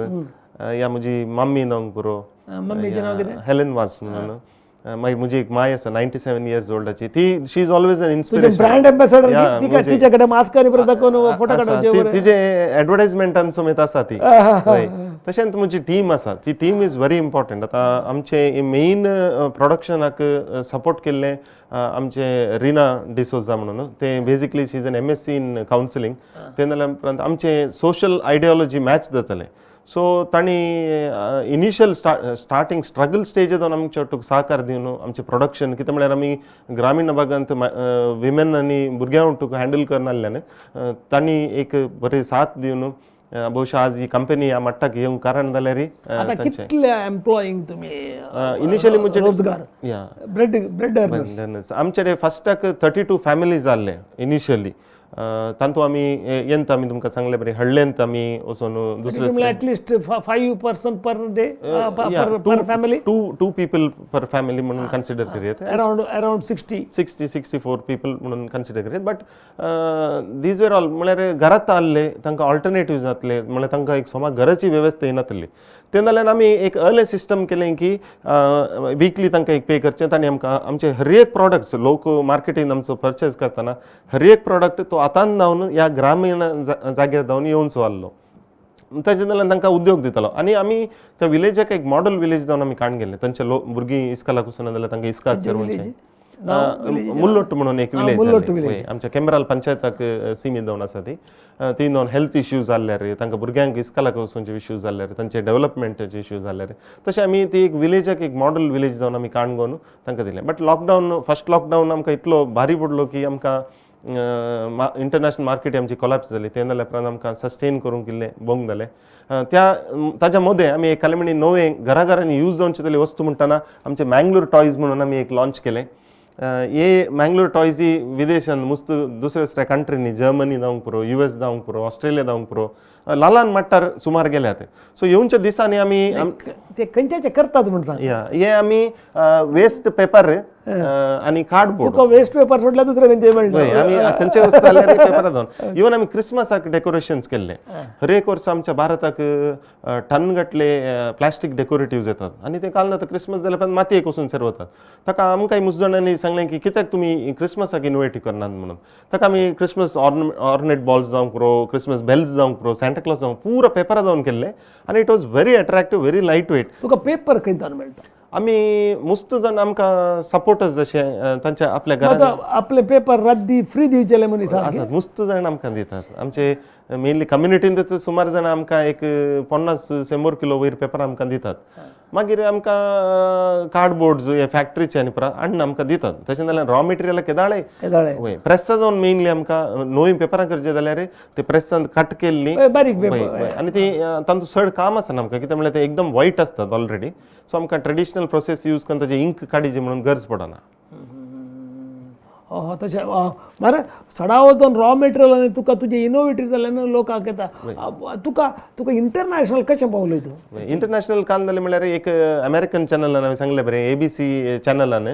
या म्हजी मम्मी जावंक पुरो मम्मीचें नांव कितें हेलेन वास म्हणून मागीर म्हजी एक माय आसा 97 इयर्स ओल्डाची ती she is always an inspiration brand ambassador तिच्या कडेन मास्क आनी परत दाखोवन फोटो काडपाचे तिचे एडवर्टायजमेंटान समेत आसा ती तशेंच म्हजी टीम आसा ती टीम इज व्हेरी इम्पॉर्टंट आतां आमचे मेन प्रोडक्शनाक सपोर्ट केल्ले आमचे रिना डिसोजा म्हणून ते basically she is an MSc in counselling ते जाल्या उपरांत आमचे सोशल आयडियोलॉजी मॅच जातले सो तांणी इनिशियल स्टार्टिंग स्ट्रगल स्टेज येवन आमचे वांगडा सहकार दिवन आमचें प्रोडक्शन कितें म्हळ्यार आमी ग्रामीण भागांत विमेन आनी भुरग्यां वांगडा हँडल करनासल्यान तांणी एक बरी साथ दिवन बहुशा आज ही कंपनी ह्या मट्टाक येवंक कारण जाल्यार आता कितले एम्प्लॉईंग तुम्ही इनिशियली म्हणजे रोजगार या ब्रेड अर्नर्स आमचे फस्टाक 32 फॅमिलीज जाल्ले इनिशियली तांतू आमी येंत आमी तुमकां सांगले बरें हडलेंत आमी वचून दुसरे at least 5 per day per family to people per family म्हणून कन्सिडर करीत अराउंड 60-64 पीपल म्हणून कन्सिडर करीत बट दीज वेर ऑल म्हळ्यार घरांत आसले तांकां ऑल्टरनेटिव्ह जातले म्हळ्यार तांकां एक सोमा घराची वेवस्था येनासली ते जाल्यार आमी एक अर्ले सिस्टम केलें की विकली तांकां एक पे करचें आनी आमकां आमचे हर एक प्रॉडक्ट्स लोक मार्केटीन आमचो परचेस करतना हर एक प्रॉडक्ट तो आतां जावन ह्या ग्रामीण जाग्यार जावन येवनचो आहलो ताचे जाल्यार तांकां उद्योग दितालो आनी आमी त्या विलेजाक एक मॉडल विलेज जावन आमी काण गेले तांचे भुरगीं इस्कालाक वचून जाल्यार तांकां इस्काचेर वचचें मुल्लोट म्हणून एक विलेज आमच्या केमराल पंचायताक सीमित जावन आसा ती ती जावन हेल्थ इश्यूज जाल्ल्यार तांकां भुरग्यांक इस्कालाक वचूंचे इश्यूज जाल्ल्यार तांचे डेव्हलपमेंटाचे इश्यूज जाल्ल्यार तशें आमी ती एक विलेजाक एक मॉडल विलेज जावन आमी काण घेवन तांकां दिलें बट लॉकडावन फर्स्ट लॉकडावन आमकां इतलो भारी पडलो की आमकां इंटरनॅशनल मार्केट आमची कोलॅप्स जाली ते जाल्या उपरांत आमकां सस्टेन करूंक इल्लें भोंग जालें ताच्या मदें आमी एक काले म्हणीं नवें घराघरांनी यूज जावचे तरी वस्तू म्हणटाना आमचे मँगलोर टॉयज म्हणून आमी एक लॉन्च केलें हे मँगलोर टॉयज ही विदेशांत मुस्त दुसऱ्या कंट्रीनी जर्मनी जावंक पुरो US जावंक पुरो ऑस्ट्रेलिया जावंक पुरो ल्हान मट्टार सुमार गेल्यात सो येवच्या दिसांनी आमी ते खंयचे करतात म्हणून सांग हे आमी वेस्ट पेपर आनी कार्डबोर्ड वेस्ट पेपर सोडल्यार दुसरे खंयचे मेळटा आमी खंयचे वस्तू जाल्यार पेपरां जावन इवन आमी क्रिसमसाक डेकोरेशन्स केल्ले हर एक वर्स आमच्या भारताक टन गटले प्लास्टीक डेकोरेटिव्स येतात आनी ते काल आतां क्रिसमस जाल्या उपरांत मातयेक वचून सेरवतात ताका आमकां मुस्त जाणांनी सांगलें की कित्याक तुमी क्रिसमसाक इनोवेट करनात म्हणून ताका आमी क्रिसमस ऑर्नेट बॉल्स जावंक पुरो क्रिसमस बेल्स जावंक पुरो सांता क्लॉज जावंक पुरो पेपरां जावन केल्ले आनी it was very attractive very light weight तुका पेपर खंयच्यान मेळटा आमी मुस्त जाण आमकां सपोर्टर्स जशे तांच्या आपल्या घरांत आपले पेपर रद्दी फ्री दिवचेले मनीस आसात मुस्त जाण आमकां दितात आमचे मेनली कम्युनिटीन सुमार जाणां आमकां एक 50-100 किलो वयर पेपर आमकां दितात मागीर आमकां कार्डबोर्ड्स हे फॅक्टरीचे आनी हाडून आमकां दितात तशें जाल्यार रॉ मटेरियल केदाळे वय प्रेसां जावन मेनली आमकां नवी पेपरां करचे जाल्यार ते प्रेसान कट केल्ली बारीक आनी ती तांचो चड काम आसना आमकां कित्याक म्हळ्यार ते एकदम वायट आसतात ऑलरेडी सो आमकां ट्रेडिशनल प्रोसेस यूज करून ताजे इंक काडीचे म्हणून गरज पडना तशें मरे सडाव वचून रॉ मटेरियल आनी तुका तुजें इनोवेटीव जाल्यार लोकांक येता तुका तुका इंटरनॅशनल कशें पावलय तूं इंटरनॅशनल काल जालें म्हळ्यार एक अमेरिकन चॅनलान हांवें सांगलें बरें ABC चॅनलान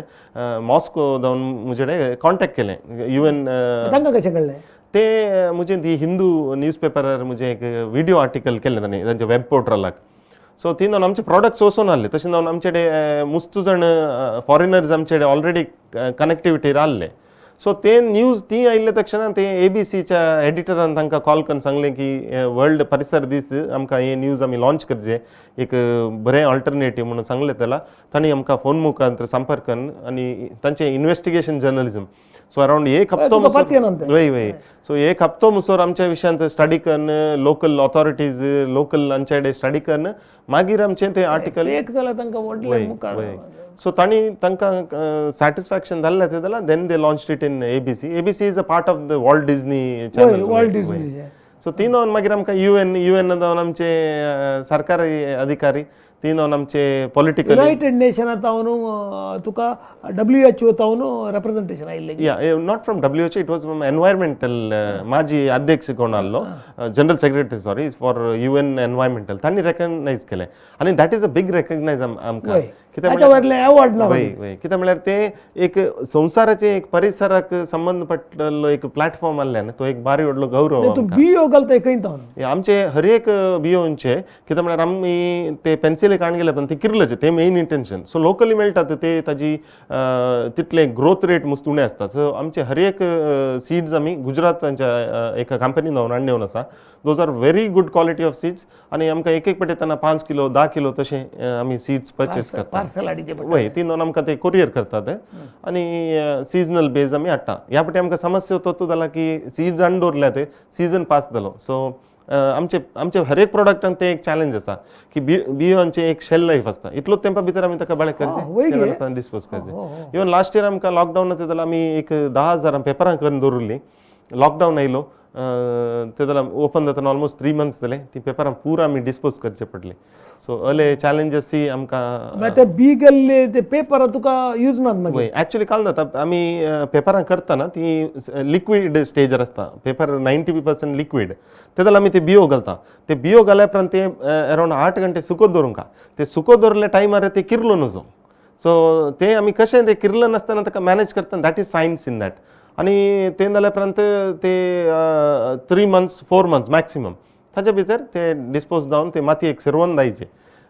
मॉस्को जावन म्हजे कडेन कॉन्टॅक्ट केलें UN तांकां कशें कळ्ळें ते म्हजें दी हिंदू न्यूज पेपरार म्हजें एक व्हिडिओ आर्टिकल केल्लें तांणी तांच्या वेब पोर्टलाक सो ती जावन आमचे प्रॉडक्ट्स वचून आहले तशें जावन आमचे कडेन मुस्त जाण फॉरेनर्स आमचे कडेन ऑलरेडी कनेक्टिविटीर आहले सो ते न्यूज ती आयिल्ले तक्षणान ते ABCच्या एडिटरान तांकां कॉल करून सांगलें की वर्ल्ड परिसर दीस आमकां हे न्यूज आमी लॉन्च करचे एक बरें ऑल्टरनेटीव म्हणून सांगलें त्याला तांणी आमकां फोन मुखांतर संपर्क करून आनी तांचें इन्वेस्टिगेशन जर्नलिझम सो अराउंड एक हप्तो वय सो एक हप्तो मुसोर आमच्या विशयांत स्टडी करून लोकल ऑथॉरिटीज लोकल आमचे कडेन स्टडी करून मागीर आमचें तें आर्टिकल सो तांणी तांकां सॅटिस्फॅक्शन जाल्लें तें जाल्यार then they launch it in ABC is a part of the Walt Disney channel so ती जावन मागीर आमकां UN जावन आमचे सरकारी अधिकारी ती जावन आमचे पॉलिटिकल युनायटेड नेशनां जावन तुका WHO जावन रिप्रेझेंटेशन आयिल्लें या not from WHO it was from environmental माजी अध्यक्ष कोण आहलो general secretary sorry for UN environmental तांणी रेकग्नायज केलें आनी दॅट इज अ बिग रेकग्नायज आमकां कित्याक म्हळ्यार ते एक संवसाराचे एक परिसराक संबंध पडटलो एक प्लॅटफॉर्म आहल्यान तो एक बारी व्हडलो गौरव बियो घालता खंय आमचे हर एक बियोंचे कित्याक म्हळ्यार आमी ते पेन्सिले काण गेले पण ते किरलेचे ते मेन इंटेंशन सो लोकली मेळटात ते ताजी तितले ग्रोथ रेट मस्त उणे आसता सो आमचे हर एक सीड्स आमी गुजरातांच्या एका कंपनीन जावन हाडून आसा those are very good quality of seeds आनी आमकां एक पेटी तेन्ना 5 किलो 10 किलो तशें आमी सीड्स परचेस करतात वय ती जावन आमकां ते कोरियर करतात आनी सिजनल बेज आमी हाडटा ह्या फाटी आमकां समस्या तो जाला की सीड्स हाडून दवरल्या ते सीजन पास जालो सो आमचे आमचे हर एक प्रोडक्टान ते एक चॅलेंज आसा की बियोंचे एक शेल लाईफ आसता इतलोच तेंपा भितर आमी ताका बाळे करचे डिस्पोज करचे इवन लास्ट इयर आमकां लॉकडावन येता जाल्यार आमी एक 10,000 पेपरां करून दवरली लॉकडावन आयलो ते जाल्यार ओपन जाताना ऑलमोस्ट 3 months जाले ती पेपरां पूरा आमी डिस्पोज करचे पडले सो अले चॅलेंजेस सी आमकां ते बिगल्ले ते पेपर तुका यूज नात मागीर ॲक्च्युली काल जाता आमी पेपरां करतना ती लिक्वीड स्टेजर आसता पेपर 90% लिक्वीड ते जाल्यार आमी ते बियो घालता ते बियो घाल्या उपरांत ते अरावंड 8 घंटे सुकत दवरूंका ते सुकत दवरले टायमार ते किरलो नजो सो ते आमी कशें ते किरलं नासतना ताका मॅनेज करतना that is science in that आनी ते जाल्या उपरांत ते 3 months 4 months मॅक्सिमम ताचे भितर ते डिस्पोज जावन ते मातयेक सिरवून दायचे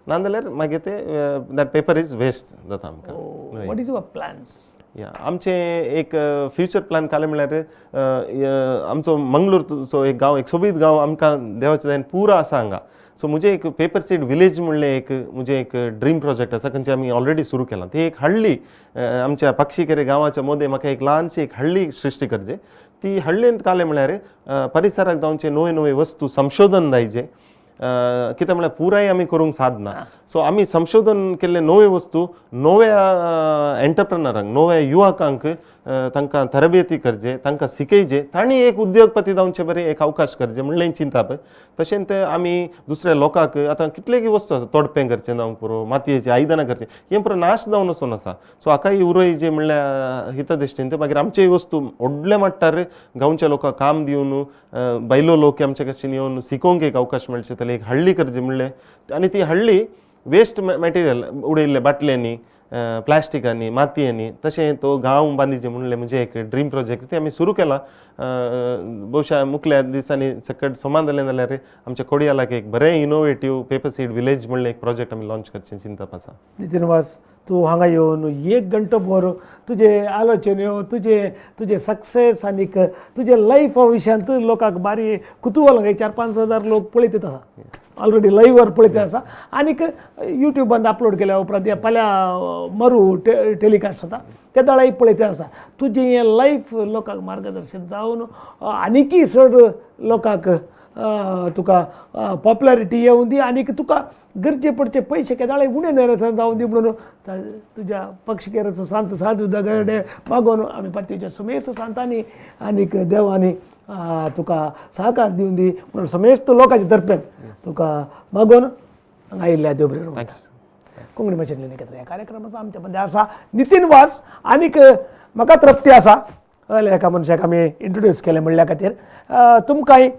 नाजाल्यार मागीर ते दॅट पेपर इज वेस्ट जाता आमकां व्हॉट इज युअर प्लॅन्स या आमचे एक फ्युचर प्लॅन काले म्हळ्यार आमचो मंगळूरचो एक गांव एक सोबीत गांव आमकां देवाचे दयान पुरा आसा हांगा सो मुझे एक पेपर सीड विलेज म्हणले एक मुझे एक ड्रीम प्रोजेक्ट आसा खंयचे आमी ऑलरेडी सुरू केला ती एक हळ्ळी आमच्या पक्षीकेरे गांवाच्या मदें म्हाका एक ल्हानशी एक हळ्ळी सृश्टी करचे ती हळ्ळेंत काले म्हळ्यार परिसराक जावचे नवे नवे वस्तू संशोधन जायचे कित्याक म्हळ्यार पुराय आमी करूंक साधना सो आमी संशोधन केल्ले नवे वस्तू नव्या एंटरप्रेनरांक नव्या युवकांक तांकां तरबेती करचे तांकां शिकयचे तांणी एक उद्योगपती जावचे बरें एक अवकाश करचे म्हणलें चिंता पळय तशें ते आमी दुसऱ्या लोकांक आतां कितलेय वस्तू आसा तोडपें करचें जावं पुरो मातयेचें आयदनां करचें हें पुरो नाश जावन वचून आसा सो हाकाय उरय जे म्हणल्यार हिता दृश्टीन ते मागीर आमचे वस्तू व्हडल्या मट्टार गांवच्या लोकांक काम दिवन बैलो लोक आमचे कडच्यान येवन शिकोवंक एक अवकाश मेळचे जाल्यार एक हळ्ळी करची म्हणलें आनी ती हळ्ळी वेस्ट मॅटेरियल उडयल्ले बाटल्यांनी प्लास्टिकांनी मातयेंनी तशें तो गांव बांदीचे म्हणलें म्हणजे एक ड्रीम प्रोजेक्ट ते आमी सुरू केला बहुशा मुखल्या दिसांनी सकट सोमान जालें जाल्यार आमच्या कोडयालाक एक बरें इनोवेटीव पेपर सीड विलेज म्हणलें एक प्रोजेक्ट आमी लॉन्च करचें चिंतप आसा नितीन वास तू हांगा येवन 1 घंटो भर तुजे आलोचन्यो तुजे सक्सेस आनी तुजे लायफा विशयांत लोकांक बारी कुतूहल 4-5 हजार लोक पळयत आसा ऑलरेडी लायव्हवर पळयत आसा आनीक युट्यूबान अपलोड केल्या उपरांत फाल्यां मरू टेलिकास्ट जाता त्या दाळाय पळयत आसा तुजें हें लायफ लोकांक मार्गदर्शन जावन आनीकय चड लोकांक तुका पॉप्युलॅरिटी येवं दी आनीक तुका गरजे पडचे पयशे केदाळे उणें नरेसन जावं दी म्हणून तुज्या पक्षिकेराचो सांत साधू दगडे मागोवन आमी पातयेच्या समेस्त सांतांनी आनीक देवानी तुका सहकार दिवन दी म्हणून समेस्त लोकांच्या तर्फेन तुका मागोवन हांगा आयिल्ल्या देव बरें म्हणटा कोंकणी भाशेंतल्यान न्हय ह्या कार्यक्रमाचो आमच्या मदें आसा नितीन वास आनीक म्हाका तृप्ती आसा एका मनशाक आमी इंट्रोड्यूस केलें म्हणल्या खातीर तुमकांय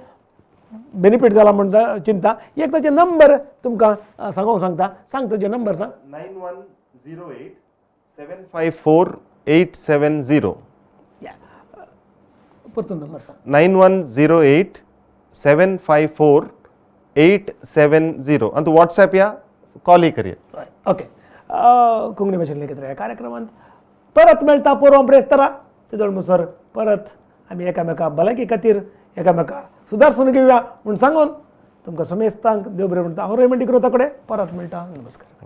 बेनिफीट जाला म्हण चिंता एक ताचे नंबर तुमकां सांगूंक सांगता सांग तुजे नंबर सांग 9108754870 परतून नंबर सांग 9108754870 आनी तूं वॉट्सॅप या कॉलय करया ओके कोंकणी भाशेंतल्यान कितें ह्या कार्यक्रमांत परत मेळटा परवा ब्रेस्तारा तेदोळ मुसर परत आमी एकामेका भलायकी खातीर एकामेका सुदारसून घेवया म्हूण सांगून तुमकां समेस्तांक देव बरें म्हणटा हांव रेमंडी करता कडेन परत मेळटा नमस्कार